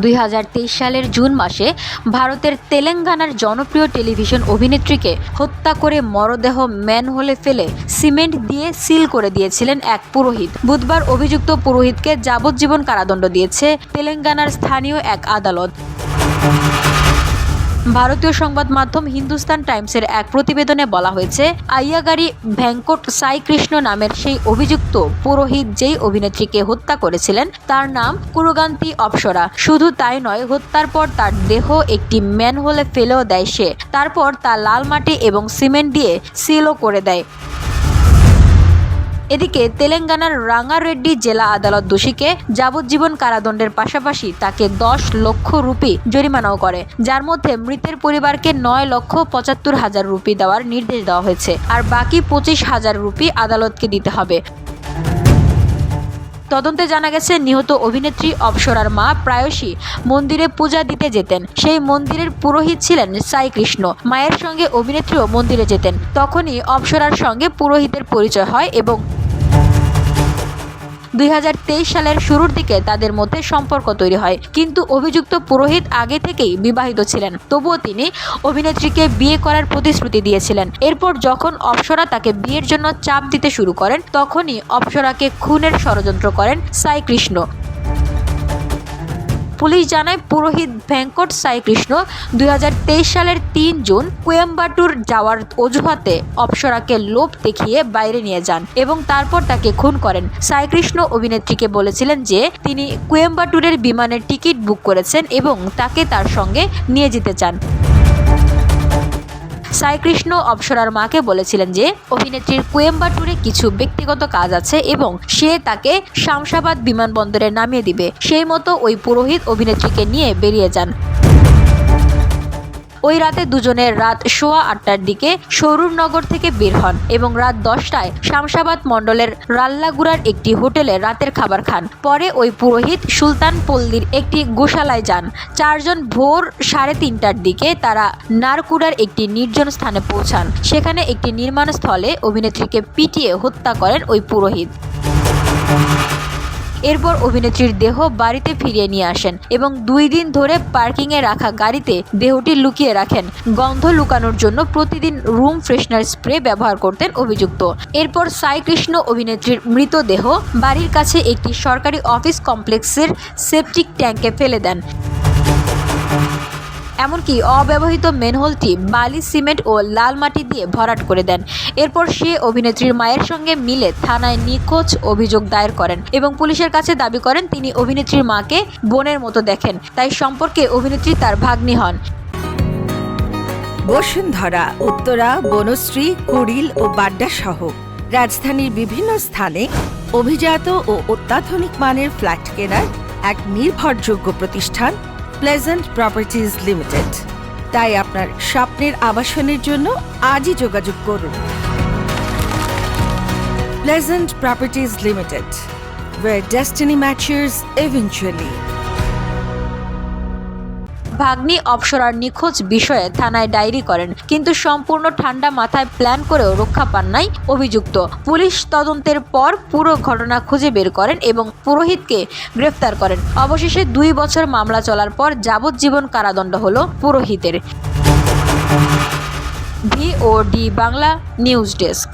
2023 সালের জুন মাসে ভারতের তেলেঙ্গানার জনপ্রিয় টেলিভিশন অভিনেত্রীকে হত্যা করে মরদেহ ম্যানহোলে ফেলে সিমেন্ট দিয়ে সিল করে দিয়েছিলেন এক পুরোহিত। বুধবার অভিযুক্ত পুরোহিতকে যাবজ্জীবন কারাদণ্ড দিয়েছে তেলেঙ্গানার স্থানীয় এক আদালত। ভারতীয় সংবাদ মাধ্যম হিন্দুস্তান টাইমসের এক প্রতিবেদনে বলা হয়েছে, আইয়াগারি ভেঙ্কট সাই কৃষ্ণ নামের সেই অভিযুক্ত পুরোহিত যেই অভিনেত্রীকে হত্যা করেছিলেন তার নাম কুরগান্তি অপ্সরা। শুধু তাই নয়, হত্যার পর তার দেহ একটি ম্যানহোলে ফেলেও দেয় সে। তারপর তা লাল মাটি এবং সিমেন্ট দিয়ে সিলও করে দেয়। এদিকে তেলেঙ্গানার রাঙ্গারেড্ডি জেলা আদালত দোষীকে যাবজ্জীবন কারাদণ্ডের পাশাপাশি তাকে 10 লক্ষ রুপি জরিমানাও করে, যার মধ্যে মৃতের পরিবারকে 9,75,000 রুপি দেওয়ার নির্দেশ দেওয়া হয়েছে, আর বাকি 25,000 রুপি আদালতকে দিতে হবে। তদন্তে জানা গেছে, নিহত অভিনেত্রী অপ্সরার মা প্রায়শই মন্দিরে পূজা দিতে যেতেন। সেই মন্দিরের পুরোহিত ছিলেন সাই কৃষ্ণ। মায়ের সঙ্গে অভিনেত্রীও মন্দিরে যেতেন। তখনই অপ্সরার সঙ্গে পুরোহিতের পরিচয় হয় এবং 2023 সালের শুরুর দিকে তাদের মধ্যে সম্পর্ক তৈরি হয়। কিন্তু অভিযুক্ত পুরোহিত আগে থেকেই বিবাহিত ছিলেন, তবুও তিনি অভিনেত্রীকে বিয়ে করার প্রতিশ্রুতি দিয়েছিলেন। এরপর যখন অপ্সরা তাকে বিয়ের জন্য চাপ দিতে শুরু করেন, তখনই অপ্সরাকে খুনের ষড়যন্ত্র করেন সাই কৃষ্ণ। পুলিশ জানায়, পুরোহিত ভেঙ্কট সাই কৃষ্ণ 2023 সালের 3 জুন কোয়েম্বাটুর যাওয়ার অজুহাতে অপ্সরাকে লোভ দেখিয়ে বাইরে নিয়ে যান এবং তারপর তাকে খুন করেন। সাই কৃষ্ণ অভিনেত্রীকে বলেছিলেন যে তিনি কোয়েম্বাটুরের বিমানের টিকিট বুক করেছেন এবং তাকে তার সঙ্গে নিয়ে যেতে চান। সাই কৃষ্ণ অপ্সরার মাকে বলেছিলেন যে অভিনেত্রীর কোয়েম্বাটুরে কিছু ব্যক্তিগত কাজ আছে এবং সে তাকে শামশাবাদ বিমানবন্দরে নামিয়ে দিবে। সেই মতো ওই পুরোহিত অভিনেত্রীকে নিয়ে বেরিয়ে যান। ওই রাতে দুজনের রাত 8:15টার দিকে সরুরনগর থেকে বের হন এবং রাত 10টায় শামশাবাদ মণ্ডলের রাল্লাগুড়ার একটি হোটেলে রাতের খাবার খান। পরে ওই পুরোহিত সুলতানপল্লীর একটি গোশালায় যান। 4 জন ভোর 3:30টার দিকে তারা নারকুড়ার একটি নির্জন স্থানে পৌঁছান। সেখানে একটি নির্মাণ স্থলে অভিনেত্রীকে পিটিয়ে হত্যা করেন ওই পুরোহিত। এরপর অভিনেত্রীর দেহ বাড়িতে ফিরিয়ে নিয়ে আসেন এবং 2 দিন ধরে পার্কিংয়ে রাখা গাড়িতে দেহটি লুকিয়ে রাখেন। গন্ধ লুকানোর জন্য প্রতিদিন রুম ফ্রেশনার স্প্রে ব্যবহার করতেন অভিযুক্ত। এরপর সাই কৃষ্ণ অভিনেত্রীর মৃতদেহ বাড়ির কাছে একটি সরকারি অফিস কমপ্লেক্সের সেপটিক ট্যাঙ্কে ফেলে দেন। এমনকি অব্যবহৃত ম্যানহোলটি বালি, সিমেন্ট ও লাল মাটি দিয়ে ভরাট করে দেন। এরপর সে অভিনেত্রীর মায়ের সঙ্গে মিলে থানায় নিখোঁজ অভিযোগ দায়ের করেন এবং পুলিশের কাছে দাবি করেন তিনি অভিনেত্রীর মাকে বোনের মতো দেখেন, তাই সম্পর্কে অভিনেত্রী তার ভাগ্নি হন। বসুন্ধরা, উত্তরা, বনশ্রী, কুড়িল ও বাড্ডা সহ রাজধানীর বিভিন্ন স্থানে অভিজাত ও অত্যাধুনিক মানের ফ্ল্যাট কেনার এক নির্ভরযোগ্য প্রতিষ্ঠান প্লেজেন্ট প্রপার্টিজ লিমিটেড। তাই আপনার স্বপ্নের আবাসনের জন্য আজই যোগাযোগ করুন। Pleasant properties limited, where destiny matches eventually. ভাগ্নি অপ্সরার নিখোঁজ বিষয়ে থানায় ডায়েরি করেন, কিন্তু সম্পূর্ণ ঠান্ডা মাথায় প্ল্যান করেও রক্ষা পান নাই অভিযুক্ত। পুলিশ তদন্তের পর পুরো ঘটনা খুঁজে বের করেন এবং পুরোহিতকে গ্রেফতার করেন। অবশেষে 2 বছর মামলা চলার পর যাবজ্জীবন কারাদণ্ড হলো পুরোহিতের। VOD Bangla news desk.